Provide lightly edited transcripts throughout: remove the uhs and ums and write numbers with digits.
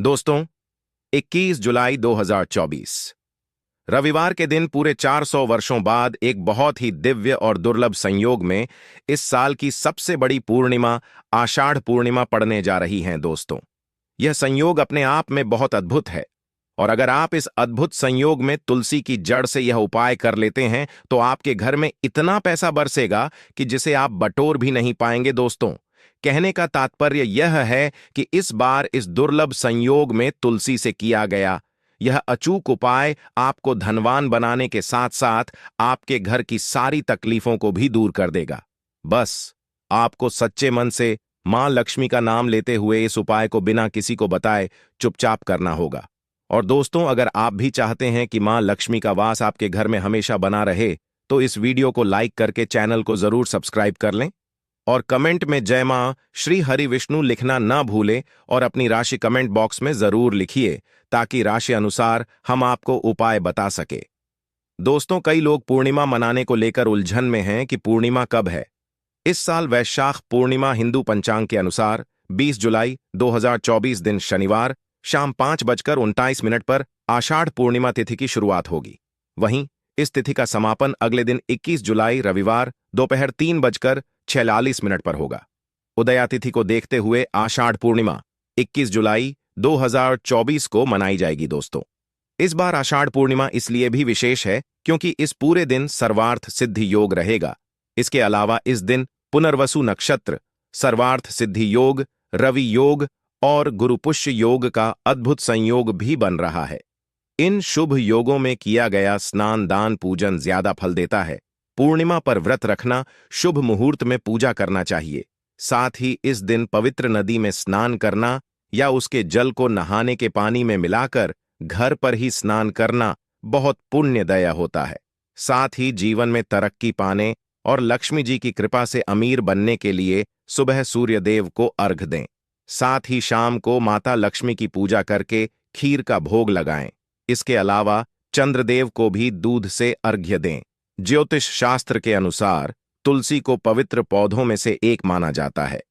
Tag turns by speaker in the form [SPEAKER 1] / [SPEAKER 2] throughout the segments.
[SPEAKER 1] दोस्तों, 21 जुलाई 2024 रविवार के दिन पूरे 400 वर्षों बाद एक बहुत ही दिव्य और दुर्लभ संयोग में इस साल की सबसे बड़ी पूर्णिमा आषाढ़ पूर्णिमा पड़ने जा रही हैं। दोस्तों, यह संयोग अपने आप में बहुत अद्भुत है और अगर आप इस अद्भुत संयोग में तुलसी की जड़ से यह उपाय कर लेते हैं तो आपके घर में इतना पैसा बरसेगा कि जिसे आप बटोर भी नहीं पाएंगे। दोस्तों, कहने का तात्पर्य यह है कि इस बार इस दुर्लभ संयोग में तुलसी से किया गया यह अचूक उपाय आपको धनवान बनाने के साथ साथ आपके घर की सारी तकलीफों को भी दूर कर देगा। बस आपको सच्चे मन से मां लक्ष्मी का नाम लेते हुए इस उपाय को बिना किसी को बताए चुपचाप करना होगा। और दोस्तों, अगर आप भी चाहते हैं कि मां लक्ष्मी का वास आपके घर में हमेशा बना रहे तो इस वीडियो को लाइक करके चैनल को जरूर सब्सक्राइब कर लें और कमेंट में जय मां श्री हरि विष्णु लिखना ना भूलें और अपनी राशि कमेंट बॉक्स में जरूर लिखिए ताकि राशि अनुसार हम आपको उपाय बता सके। दोस्तों, कई लोग पूर्णिमा मनाने को लेकर उलझन में हैं कि पूर्णिमा कब है। इस साल वैशाख पूर्णिमा हिंदू पंचांग के अनुसार 20 जुलाई 2024 दिन शनिवार शाम 5:29 पर आषाढ़ पूर्णिमा तिथि की शुरुआत होगी। वहीं इस तिथि का समापन अगले दिन 21 जुलाई रविवार दोपहर 3:46 पर होगा। उदया तिथि को देखते हुए आषाढ़ पूर्णिमा 21 जुलाई 2024 को मनाई जाएगी। दोस्तों, इस बार आषाढ़ पूर्णिमा इसलिए भी विशेष है क्योंकि इस पूरे दिन सर्वार्थ सिद्धि योग रहेगा। इसके अलावा इस दिन पुनर्वसु नक्षत्र, सर्वार्थ सिद्धि योग, रवि योग और गुरुपुष्य योग का अद्भुत संयोग भी बन रहा है। इन शुभ योगों में किया गया स्नान दान पूजन ज्यादा फल देता है। पूर्णिमा पर व्रत रखना, शुभ मुहूर्त में पूजा करना चाहिए। साथ ही इस दिन पवित्र नदी में स्नान करना या उसके जल को नहाने के पानी में मिलाकर घर पर ही स्नान करना बहुत पुण्यदय होता है। साथ ही जीवन में तरक्की पाने और लक्ष्मी जी की कृपा से अमीर बनने के लिए सुबह सूर्यदेव को अर्घ दें। साथ ही शाम को माता लक्ष्मी की पूजा करके खीर का भोग लगाएं। इसके अलावा चंद्रदेव को भी दूध से अर्घ्य दें। ज्योतिष शास्त्र के अनुसार तुलसी को पवित्र पौधों में से एक माना जाता है।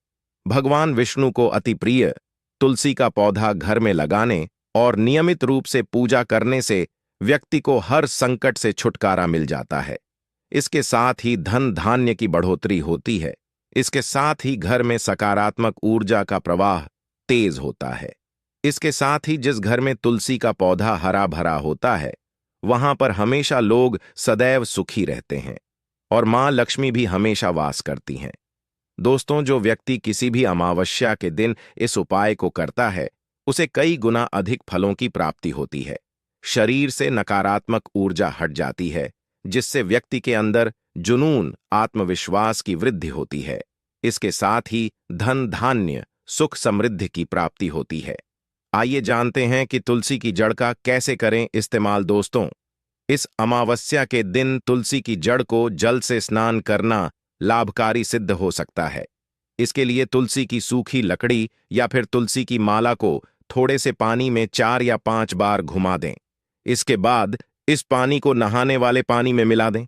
[SPEAKER 1] भगवान विष्णु को अति प्रिय तुलसी का पौधा घर में लगाने और नियमित रूप से पूजा करने से व्यक्ति को हर संकट से छुटकारा मिल जाता है। इसके साथ ही धन धान्य की बढ़ोतरी होती है। इसके साथ ही घर में सकारात्मक ऊर्जा का प्रवाह तेज होता है। इसके साथ ही जिस घर में तुलसी का पौधा हरा भरा होता है वहां पर हमेशा लोग सदैव सुखी रहते हैं और मां लक्ष्मी भी हमेशा वास करती हैं। दोस्तों, जो व्यक्ति किसी भी अमावस्या के दिन इस उपाय को करता है उसे कई गुना अधिक फलों की प्राप्ति होती है। शरीर से नकारात्मक ऊर्जा हट जाती है जिससे व्यक्ति के अंदर जुनून, आत्मविश्वास की वृद्धि होती है। इसके साथ ही धन धान्य, सुख समृद्धि की प्राप्ति होती है। आइए जानते हैं कि तुलसी की जड़ का कैसे करें इस्तेमाल। दोस्तों, इस अमावस्या के दिन तुलसी की जड़ को जल से स्नान करना लाभकारी सिद्ध हो सकता है। इसके लिए तुलसी की सूखी लकड़ी या फिर तुलसी की माला को थोड़े से पानी में 4 या 5 बार घुमा दें। इसके बाद इस पानी को नहाने वाले पानी में मिला दें।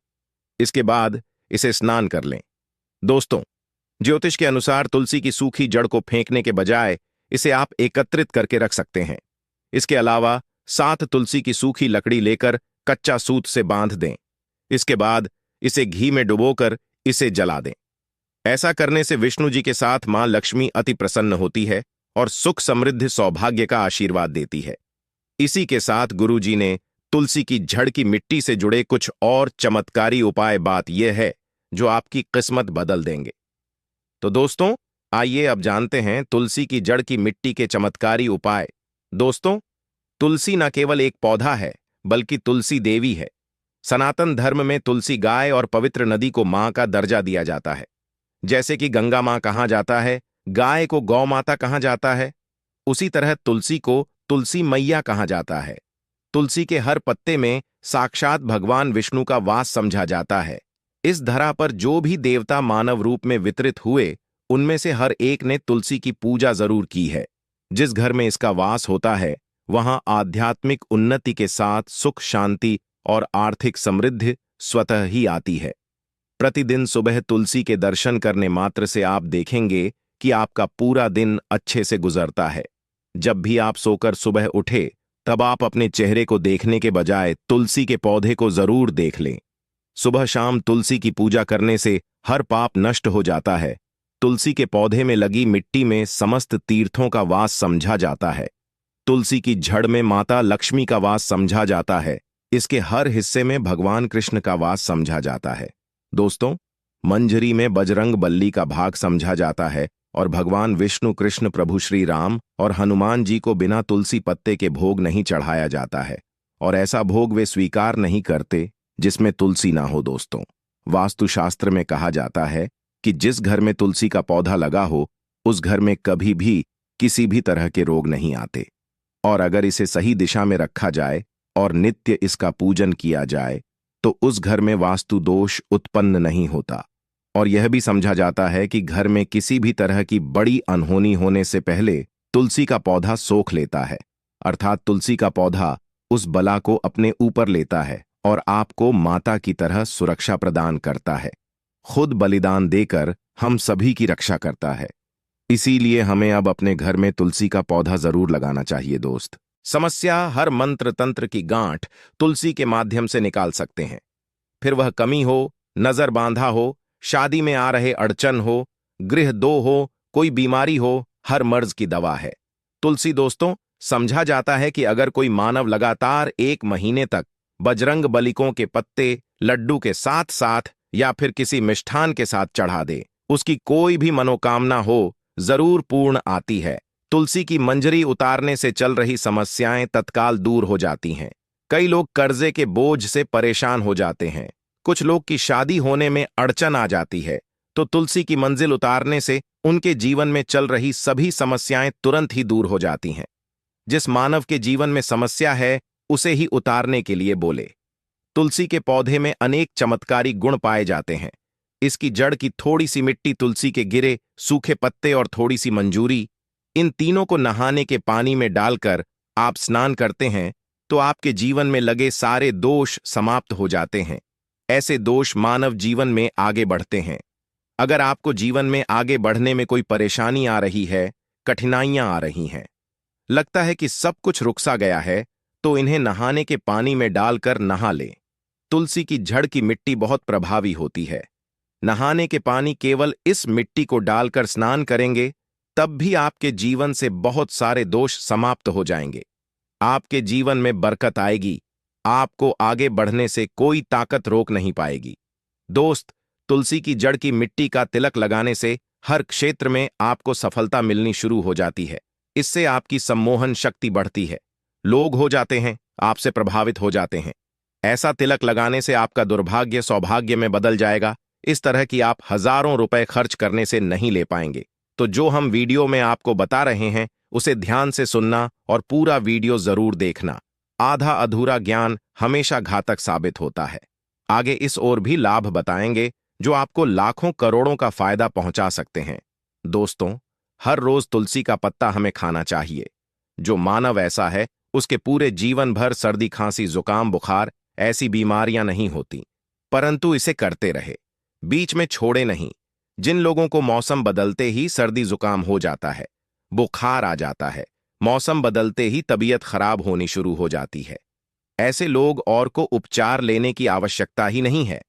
[SPEAKER 1] इसके बाद इसे स्नान कर लें। दोस्तों, ज्योतिष के अनुसार तुलसी की सूखी जड़ को फेंकने के बजाय इसे आप एकत्रित करके रख सकते हैं। इसके अलावा 7 तुलसी की सूखी लकड़ी लेकर कच्चा सूत से बांध दें। इसके बाद इसे घी में डुबोकर इसे जला दें। ऐसा करने से विष्णु जी के साथ मां लक्ष्मी अति प्रसन्न होती है और सुख समृद्धि सौभाग्य का आशीर्वाद देती है। इसी के साथ गुरु जी ने तुलसी की जड़ की मिट्टी से जुड़े कुछ और चमत्कारी उपाय बात यह है जो आपकी किस्मत बदल देंगे। तो दोस्तों, आइए अब जानते हैं तुलसी की जड़ की मिट्टी के चमत्कारी उपाय। दोस्तों, तुलसी न केवल एक पौधा है बल्कि तुलसी देवी है। सनातन धर्म में तुलसी गाय और पवित्र नदी को मां का दर्जा दिया जाता है। जैसे कि गंगा मां कहा जाता है, गाय को गौ माता कहा जाता है, उसी तरह तुलसी को तुलसी मैया कहा जाता है। तुलसी के हर पत्ते में साक्षात भगवान विष्णु का वास समझा जाता है। इस धरा पर जो भी देवता मानव रूप में वितरित हुए उनमें से हर एक ने तुलसी की पूजा जरूर की है। जिस घर में इसका वास होता है वहां आध्यात्मिक उन्नति के साथ सुख शांति और आर्थिक समृद्धि स्वतः ही आती है। प्रतिदिन सुबह तुलसी के दर्शन करने मात्र से आप देखेंगे कि आपका पूरा दिन अच्छे से गुजरता है। जब भी आप सोकर सुबह उठे तब आप अपने चेहरे को देखने के बजाय तुलसी के पौधे को जरूर देख लें। सुबह शाम तुलसी की पूजा करने से हर पाप नष्ट हो जाता है। तुलसी के पौधे में लगी मिट्टी में समस्त तीर्थों का वास समझा जाता है। तुलसी की जड़ में माता लक्ष्मी का वास समझा जाता है। इसके हर हिस्से में भगवान कृष्ण का वास समझा जाता है। दोस्तों, मंजरी में बजरंग बल्ली का भाग समझा जाता है और भगवान विष्णु, कृष्ण, प्रभु श्री राम और हनुमान जी को बिना तुलसी पत्ते के भोग नहीं चढ़ाया जाता है, और ऐसा भोग वे स्वीकार नहीं करते जिसमें तुलसी ना हो। दोस्तों, वास्तुशास्त्र में कहा जाता है कि जिस घर में तुलसी का पौधा लगा हो उस घर में कभी भी किसी भी तरह के रोग नहीं आते, और अगर इसे सही दिशा में रखा जाए और नित्य इसका पूजन किया जाए तो उस घर में वास्तु दोष उत्पन्न नहीं होता। और यह भी समझा जाता है कि घर में किसी भी तरह की बड़ी अनहोनी होने से पहले तुलसी का पौधा सोख लेता है, अर्थात तुलसी का पौधा उस बला को अपने ऊपर लेता है और आपको माता की तरह सुरक्षा प्रदान करता है। खुद बलिदान देकर हम सभी की रक्षा करता है। इसीलिए हमें अब अपने घर में तुलसी का पौधा जरूर लगाना चाहिए। दोस्त, समस्या हर मंत्र तंत्र की गांठ तुलसी के माध्यम से निकाल सकते हैं। फिर वह कमी हो, नजर बांधा हो, शादी में आ रहे अड़चन हो, गृह दो हो, कोई बीमारी हो, हर मर्ज की दवा है तुलसी। दोस्तों, समझा जाता है कि अगर कोई मानव लगातार 1 महीने तक बजरंग बलिकों के पत्ते लड्डू के साथ साथ या फिर किसी मिष्ठान के साथ चढ़ा दे, उसकी कोई भी मनोकामना हो जरूर पूर्ण आती है। तुलसी की मंजरी उतारने से चल रही समस्याएं तत्काल दूर हो जाती हैं। कई लोग कर्जे के बोझ से परेशान हो जाते हैं, कुछ लोग की शादी होने में अड़चन आ जाती है, तो तुलसी की मंजिल उतारने से उनके जीवन में चल रही सभी समस्याएं तुरंत ही दूर हो जाती हैं। जिस मानव के जीवन में समस्या है उसे ही उतारने के लिए बोले। तुलसी के पौधे में अनेक चमत्कारी गुण पाए जाते हैं। इसकी जड़ की थोड़ी सी मिट्टी, तुलसी के गिरे सूखे पत्ते और थोड़ी सी मंजूरी, इन तीनों को नहाने के पानी में डालकर आप स्नान करते हैं तो आपके जीवन में लगे सारे दोष समाप्त हो जाते हैं। ऐसे दोष मानव जीवन में आगे बढ़ते हैं। अगर आपको जीवन में आगे बढ़ने में कोई परेशानी आ रही है, कठिनाइयां आ रही हैं, लगता है कि सब कुछ रुक सा गया है, तो इन्हें नहाने के पानी में डालकर नहा लें। तुलसी की जड़ की मिट्टी बहुत प्रभावी होती है। नहाने के पानी केवल इस मिट्टी को डालकर स्नान करेंगे तब भी आपके जीवन से बहुत सारे दोष समाप्त हो जाएंगे। आपके जीवन में बरकत आएगी। आपको आगे बढ़ने से कोई ताकत रोक नहीं पाएगी। दोस्त, तुलसी की जड़ की मिट्टी का तिलक लगाने से हर क्षेत्र में आपको सफलता मिलनी शुरू हो जाती है। इससे आपकी सम्मोहन शक्ति बढ़ती है। लोग हो जाते हैं, आपसे प्रभावित हो जाते हैं। ऐसा तिलक लगाने से आपका दुर्भाग्य सौभाग्य में बदल जाएगा। इस तरह की आप हजारों रुपए खर्च करने से नहीं ले पाएंगे। तो जो हम वीडियो में आपको बता रहे हैं उसे ध्यान से सुनना और पूरा वीडियो जरूर देखना। आधा अधूरा ज्ञान हमेशा घातक साबित होता है। आगे इस ओर भी लाभ बताएंगे जो आपको लाखों करोड़ों का फायदा पहुंचा सकते हैं। दोस्तों, हर रोज तुलसी का पत्ता हमें खाना चाहिए। जो मानव ऐसा है उसके पूरे जीवन भर सर्दी, खांसी, जुकाम, बुखार ऐसी बीमारियां नहीं होती, परंतु इसे करते रहे, बीच में छोड़े नहीं। जिन लोगों को मौसम बदलते ही सर्दी जुकाम हो जाता है, बुखार आ जाता है, मौसम बदलते ही तबीयत खराब होनी शुरू हो जाती है, ऐसे लोग और को उपचार लेने की आवश्यकता ही नहीं है।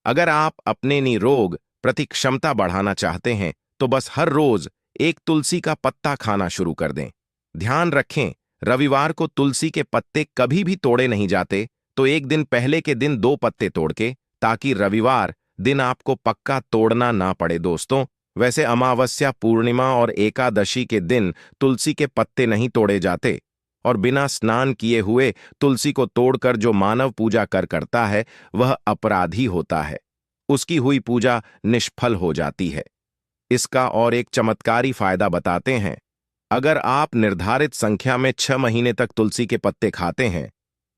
[SPEAKER 1] अगर आप अपने निरोग प्रति क्षमता बढ़ाना चाहते हैं तो बस हर रोज एक तुलसी का पत्ता खाना शुरू कर दें। ध्यान रखें, रविवार को तुलसी के पत्ते कभी भी तोड़े नहीं जाते, तो एक दिन पहले के दिन 2 पत्ते तोड़ के, ताकि रविवार दिन आपको पक्का तोड़ना ना पड़े। दोस्तों, वैसे अमावस्या, पूर्णिमा और एकादशी के दिन तुलसी के पत्ते नहीं तोड़े जाते, और बिना स्नान किए हुए तुलसी को तोड़कर जो मानव पूजा करता है वह अपराधी होता है। उसकी हुई पूजा निष्फल हो जाती है। इसका और एक चमत्कारी फायदा बताते हैं। अगर आप निर्धारित संख्या में 6 महीने तक तुलसी के पत्ते खाते हैं,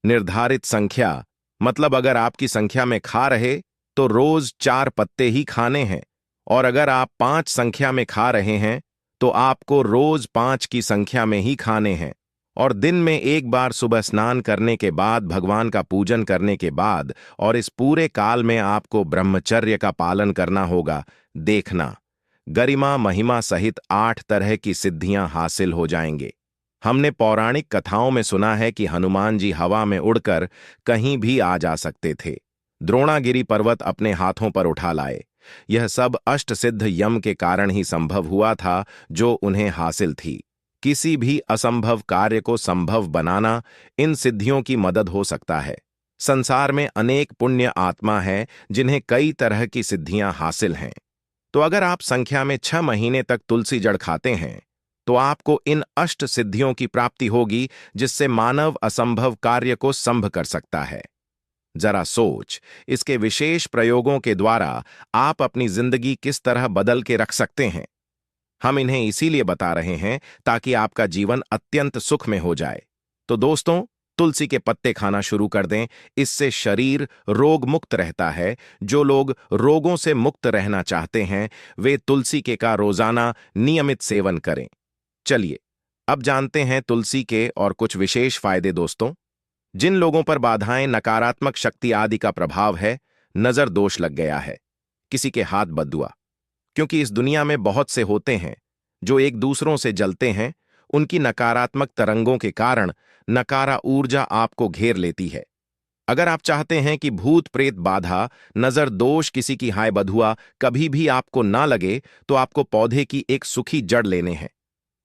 [SPEAKER 1] निर्धारित संख्या मतलब अगर आपकी संख्या में खा रहे तो रोज 4 पत्ते ही खाने हैं, और अगर आप 5 संख्या में खा रहे हैं तो आपको रोज 5 की संख्या में ही खाने हैं, और दिन में एक बार सुबह स्नान करने के बाद, भगवान का पूजन करने के बाद, और इस पूरे काल में आपको ब्रह्मचर्य का पालन करना होगा। देखना, गरिमा महिमा सहित 8 तरह की सिद्धियां हासिल हो जाएंगे। हमने पौराणिक कथाओं में सुना है कि हनुमान जी हवा में उड़कर कहीं भी आ जा सकते थे। द्रोणागिरी पर्वत अपने हाथों पर उठा लाए। यह सब अष्टसिद्ध यम के कारण ही संभव हुआ था जो उन्हें हासिल थी। किसी भी असंभव कार्य को संभव बनाना इन सिद्धियों की मदद हो सकता है। संसार में अनेक पुण्य आत्मा है जिन्हें कई तरह की सिद्धियां हासिल हैं। तो अगर आप संख्या में 6 महीने तक तुलसी जड़ खाते हैं तो आपको इन अष्ट सिद्धियों की प्राप्ति होगी, जिससे मानव असंभव कार्य को संभव कर सकता है। जरा सोच, इसके विशेष प्रयोगों के द्वारा आप अपनी जिंदगी किस तरह बदल के रख सकते हैं। हम इन्हें इसीलिए बता रहे हैं ताकि आपका जीवन अत्यंत सुख में हो जाए। तो दोस्तों, तुलसी के पत्ते खाना शुरू कर दें। इससे शरीर रोग मुक्त रहता है। जो लोग रोगों से मुक्त रहना चाहते हैं वे तुलसी के का रोजाना नियमित सेवन करें। चलिए अब जानते हैं तुलसी के और कुछ विशेष फायदे। दोस्तों, जिन लोगों पर बाधाएं, नकारात्मक शक्ति आदि का प्रभाव है, नजर दोष लग गया है, किसी के हाथ बद्दुआ, क्योंकि इस दुनिया में बहुत से होते हैं जो एक दूसरों से जलते हैं, उनकी नकारात्मक तरंगों के कारण नकारा ऊर्जा आपको घेर लेती है। अगर आप चाहते हैं कि भूत प्रेत बाधा, नजर दोष, किसी की हाय बधुआ कभी भी आपको ना लगे, तो आपको पौधे की एक सूखी जड़ लेने हैं।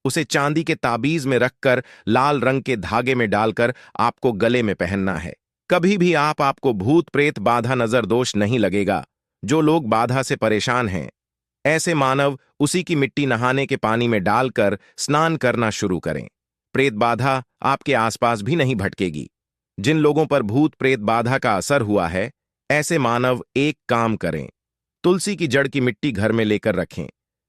[SPEAKER 1] उसे चांदी के ताबीज में रखकर लाल रंग के धागे में डालकर आपको गले में पहनना है। कभी भी आपको भूत प्रेत बाधा, नजर दोष नहीं लगेगा। जो लोग बाधा से परेशान हैं, ऐसे मानव उसी की मिट्टी नहाने के पानी में डालकर स्नान करना शुरू करें। प्रेत बाधा आपके आसपास भी नहीं भटकेगी। जिन लोगों पर भूत प्रेत बाधा का असर हुआ है, ऐसे मानव एक काम करें, तुलसी की जड़ की मिट्टी घर में लेकर रखें।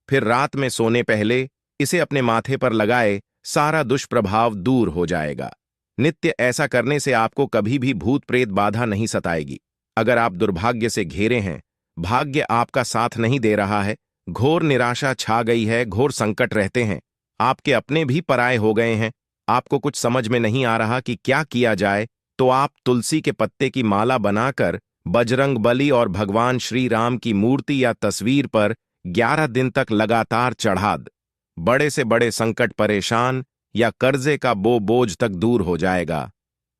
[SPEAKER 1] फिर रात में सोने पहले इसे अपने माथे पर लगाए, सारा दुष्प्रभाव दूर हो जाएगा। नित्य ऐसा करने से आपको कभी भी भूत प्रेत बाधा नहीं सताएगी। अगर आप दुर्भाग्य से घेरे हैं, भाग्य आपका साथ नहीं दे रहा है, घोर निराशा छा गई है, घोर संकट रहते हैं, आपके अपने भी पराये हो गए हैं, आपको कुछ समझ में नहीं आ रहा कि क्या किया जाए, तो आप तुलसी के पत्ते की माला बनाकर बजरंग बली और भगवान श्री राम की मूर्ति या तस्वीर पर 11 दिन तक लगातार चढ़ा द। बड़े से बड़े संकट, परेशान या कर्जे का बोझ तक दूर हो जाएगा।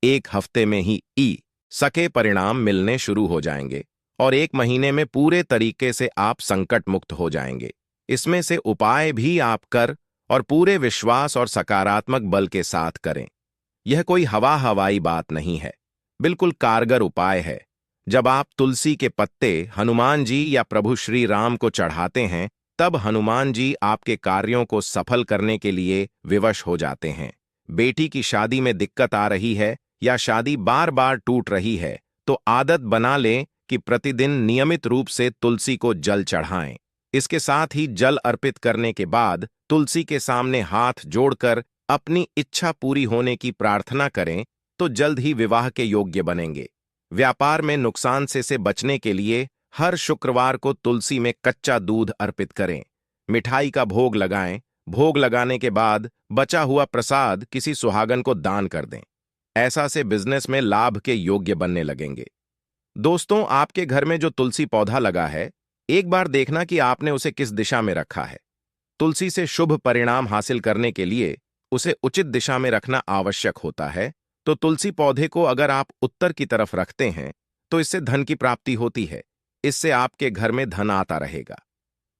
[SPEAKER 1] 1 हफ्ते में ही सके परिणाम मिलने शुरू हो जाएंगे और 1 महीने में पूरे तरीके से आप संकट मुक्त हो जाएंगे। इसमें से उपाय भी आप कर और पूरे विश्वास और सकारात्मक बल के साथ करें। यह कोई हवाई बात नहीं है, बिल्कुल कारगर उपाय है। जब आप तुलसी के पत्ते हनुमान जी या प्रभु श्री राम को चढ़ाते हैं, तब हनुमान जी आपके कार्यों को सफल करने के लिए विवश हो जाते हैं। बेटी की शादी में दिक्कत आ रही है या शादी बार बार टूट रही है, तो आदत बना लें कि प्रतिदिन नियमित रूप से तुलसी को जल चढ़ाएं। इसके साथ ही जल अर्पित करने के बाद तुलसी के सामने हाथ जोड़कर अपनी इच्छा पूरी होने की प्रार्थना करें, तो जल्द ही विवाह के योग्य बनेंगे। व्यापार में नुकसान से बचने के लिए हर शुक्रवार को तुलसी में कच्चा दूध अर्पित करें। मिठाई का भोग लगाएं। भोग लगाने के बाद बचा हुआ प्रसाद किसी सुहागन को दान कर दें। ऐसा से बिजनेस में लाभ के योग्य बनने लगेंगे। दोस्तों, आपके घर में जो तुलसी पौधा लगा है, एक बार देखना कि आपने उसे किस दिशा में रखा है। तुलसी से शुभ परिणाम हासिल करने के लिए उसे उचित दिशा में रखना आवश्यक होता है। तो तुलसी पौधे को अगर आप उत्तर की तरफ रखते हैं तो इससे धन की प्राप्ति होती है। इससे आपके घर में धन आता रहेगा,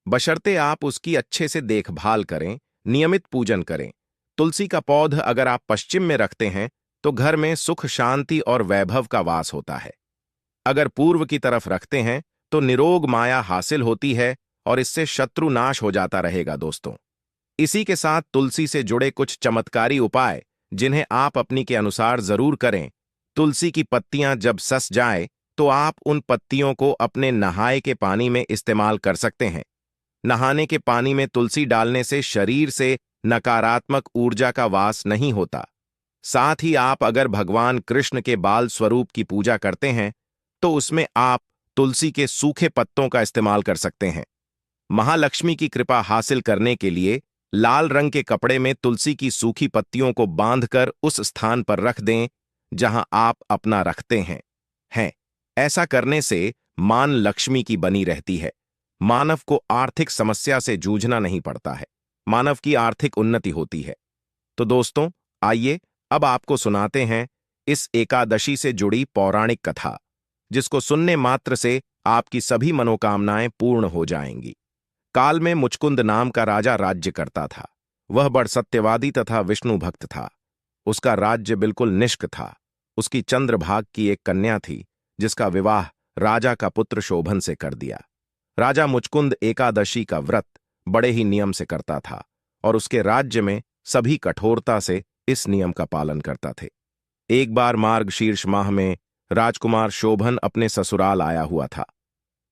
[SPEAKER 1] बशर्ते आप उसकी अच्छे से देखभाल करें, नियमित पूजन करें। तुलसी का पौध अगर आप पश्चिम में रखते हैं तो घर में सुख, शांति और वैभव का वास होता है। अगर पूर्व की तरफ रखते हैं तो निरोग माया हासिल होती है और इससे शत्रु नाश हो जाता रहेगा। दोस्तों, इसी के साथ तुलसी से जुड़े कुछ चमत्कारी उपाय जिन्हें आप अपनी के अनुसार जरूर करें। तुलसी की पत्तियां जब सस जाए तो आप उन पत्तियों को अपने नहाए के पानी में इस्तेमाल कर सकते हैं। नहाने के पानी में तुलसी डालने से शरीर से नकारात्मक ऊर्जा का वास नहीं होता। साथ ही आप अगर भगवान कृष्ण के बाल स्वरूप की पूजा करते हैं तो उसमें आप तुलसी के सूखे पत्तों का इस्तेमाल कर सकते हैं। महालक्ष्मी की कृपा हासिल करने के लिए लाल रंग के कपड़े में तुलसी की सूखी पत्तियों को बांधकर उस स्थान पर रख दें जहां आप अपना रखते हैं। ऐसा करने से मान लक्ष्मी की बनी रहती है। मानव को आर्थिक समस्या से जूझना नहीं पड़ता है। मानव की आर्थिक उन्नति होती है। तो दोस्तों, आइए अब आपको सुनाते हैं इस एकादशी से जुड़ी पौराणिक कथा, जिसको सुनने मात्र से आपकी सभी मनोकामनाएं पूर्ण हो जाएंगी। काल में मुचकुंद नाम का राजा राज्य करता था। वह बड़ सत्यवादी तथा विष्णु भक्त था। उसका राज्य बिल्कुल निष्क था। उसकी चंद्रभाग की एक कन्या थी, जिसका विवाह राजा का पुत्र शोभन से कर दिया। राजा मुचकुंद एकादशी का व्रत बड़े ही नियम से करता था और उसके राज्य में सभी कठोरता से इस नियम का पालन करता थे। एक बार मार्गशीर्ष माह में राजकुमार शोभन अपने ससुराल आया हुआ था।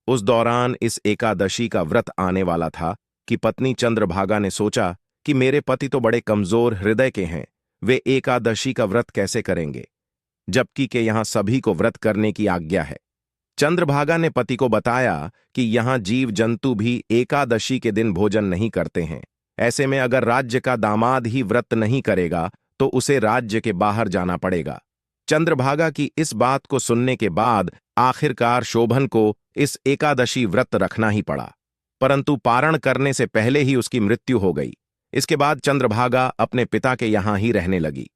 [SPEAKER 1] उस दौरान इस एकादशी का व्रत आने वाला था कि पत्नी चंद्रभागा ने सोचा कि मेरे पति तो बड़े कमजोर हृदय के हैं, वे एकादशी का व्रत कैसे करेंगे, जबकि के यहाँ सभी को व्रत करने की आज्ञा है। चंद्रभागा ने पति को बताया कि यहाँ जीव जंतु भी एकादशी के दिन भोजन नहीं करते हैं। ऐसे में अगर राज्य का दामाद ही व्रत नहीं करेगा तो उसे राज्य के बाहर जाना पड़ेगा। चंद्रभागा की इस बात को सुनने के बाद आखिरकार शोभन को इस एकादशी व्रत रखना ही पड़ा, परंतु पारण करने से पहले ही उसकी मृत्यु हो गई। इसके बाद चंद्रभागा अपने पिता के यहाँ ही रहने लगी।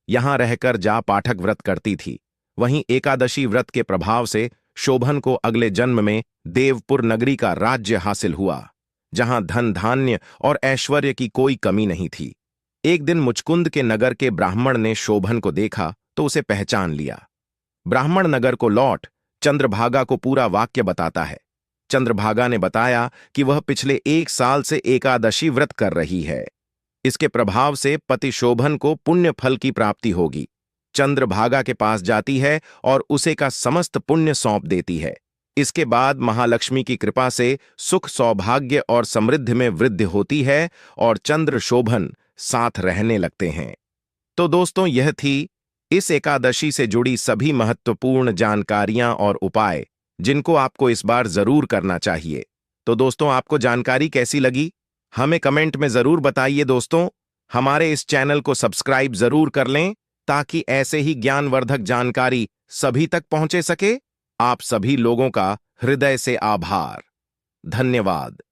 [SPEAKER 1] यहाँ रहकर जा पाठक व्रत करती थी। वहीं एकादशी व्रत के प्रभाव से शोभन को अगले जन्म में देवपुर नगरी का राज्य हासिल हुआ, जहां धन धान्य और ऐश्वर्य की कोई कमी नहीं थी। एक दिन मुचकुंद के नगर के ब्राह्मण ने शोभन को देखा तो उसे पहचान लिया। ब्राह्मण नगर को लौट चंद्रभागा को पूरा वाक्य बताता है। चंद्रभागा ने बताया कि वह पिछले 1 साल से एकादशी व्रत कर रही है। इसके प्रभाव से पति शोभन को पुण्य फल की प्राप्ति होगी। चंद्रभागा के पास जाती है और उसे का समस्त पुण्य सौंप देती है। इसके बाद महालक्ष्मी की कृपा से सुख सौभाग्य और समृद्धि में वृद्धि होती है और चंद्र शोभन साथ रहने लगते हैं। तो दोस्तों, यह थी इस एकादशी से जुड़ी सभी महत्वपूर्ण जानकारियां और उपाय, जिनको आपको इस बार जरूर करना चाहिए। तो दोस्तों, आपको जानकारी कैसी लगी हमें कमेंट में जरूर बताइए। दोस्तों, हमारे इस चैनल को सब्सक्राइब जरूर कर लें ताकि ऐसे ही ज्ञानवर्धक जानकारी सभी तक पहुंचे सके। आप सभी लोगों का हृदय से आभार। धन्यवाद।